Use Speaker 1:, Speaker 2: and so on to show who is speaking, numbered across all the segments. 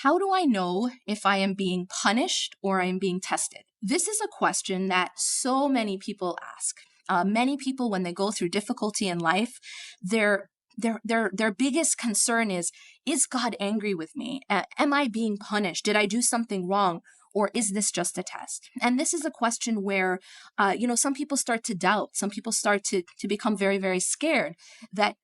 Speaker 1: How do I know if I am being punished or I am being tested? This is a question that so many people ask. Many people, when they go through difficulty in life, their biggest concern is God angry with me? Am I being punished? Did I do something wrong? Or is this just a test? And this is a question where, some people start to doubt. Some people start to become very, very scared that,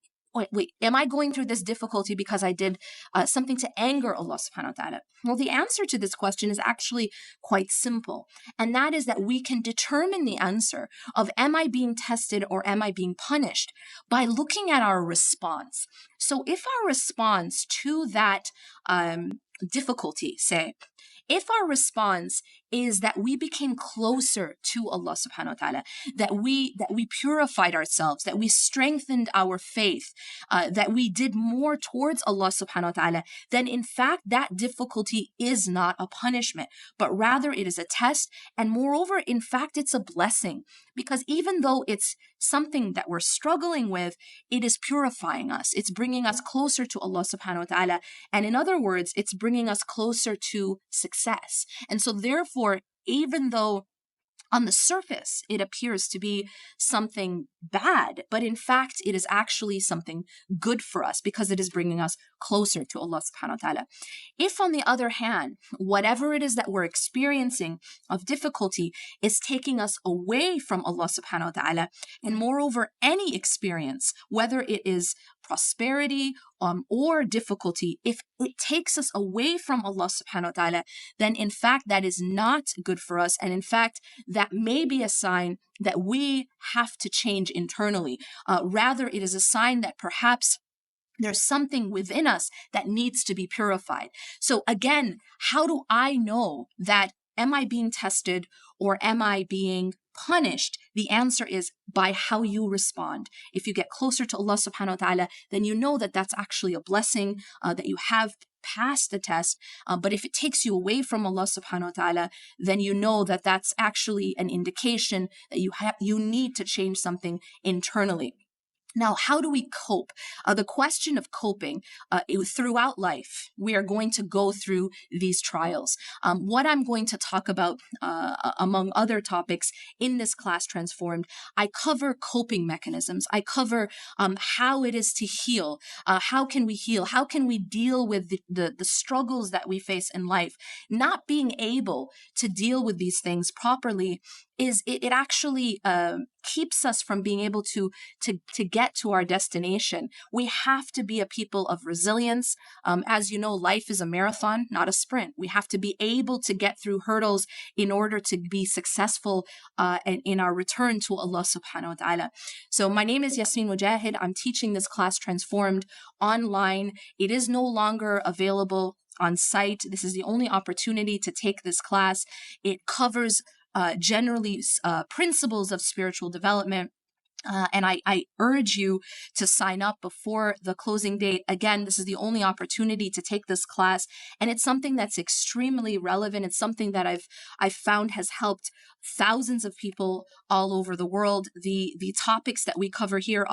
Speaker 1: wait, am I going through this difficulty because I did something to anger Allah subhanahu wa ta'ala? Well, the answer to this question is actually quite simple. And that is that we can determine the answer of am I being tested or am I being punished by looking at our response. So if our response to that difficulty, say, if our response is that we became closer to Allah subhanahu wa ta'ala, that we purified ourselves, that we strengthened our faith, that we did more towards Allah subhanahu wa ta'ala, then in fact that difficulty is not a punishment, but rather it is a test. And moreover, in fact, it's a blessing, because even though it's something that we're struggling with, it is purifying us. It's bringing us closer to Allah subhanahu wa ta'ala. And in other words, it's bringing us closer to success. And so therefore, even though on the surface it appears to be something bad, but in fact it is actually something good for us because it is bringing us closer to Allah subhanahu wa ta'ala. If on the other hand, whatever it is that we're experiencing of difficulty is taking us away from Allah subhanahu wa ta'ala, and moreover any experience, whether it is prosperity or difficulty, if it takes us away from Allah subhanahu wa ta'ala, then in fact that is not good for us. And in fact, that may be a sign that we have to change internally. Rather, it is a sign that perhaps there's something within us that needs to be purified. So again, how do I know that am I being tested or am I being punished? The answer is by how you respond. If you get closer to Allah subhanahu wa ta'ala, then you know that that's actually a blessing, that you have passed the test. But if it takes you away from Allah subhanahu wa ta'ala, then you know that that's actually an indication that you need to change something internally. Now, how do we cope? The question of coping throughout life, we are going to go through these trials. What I'm going to talk about, among other topics in this class Transformed, I cover coping mechanisms. I cover how it is to heal. How can we heal? How can we deal with the struggles that we face in life? Not being able to deal with these things properly it actually keeps us from being able to get to our destination. We have to be a people of resilience. As you know, life is a marathon, not a sprint. We have to be able to get through hurdles in order to be successful in our return to Allah subhanahu wa ta'ala. So my name is Yasmin Mogahed. I'm teaching this class Transformed online. It is no longer available on site. This is the only opportunity to take this class. It covers generally principles of spiritual development. And I urge you to sign up before the closing date. Again, this is the only opportunity to take this class. And it's something that's extremely relevant. It's something that I've found has helped thousands of people all over the world. The topics that we cover here are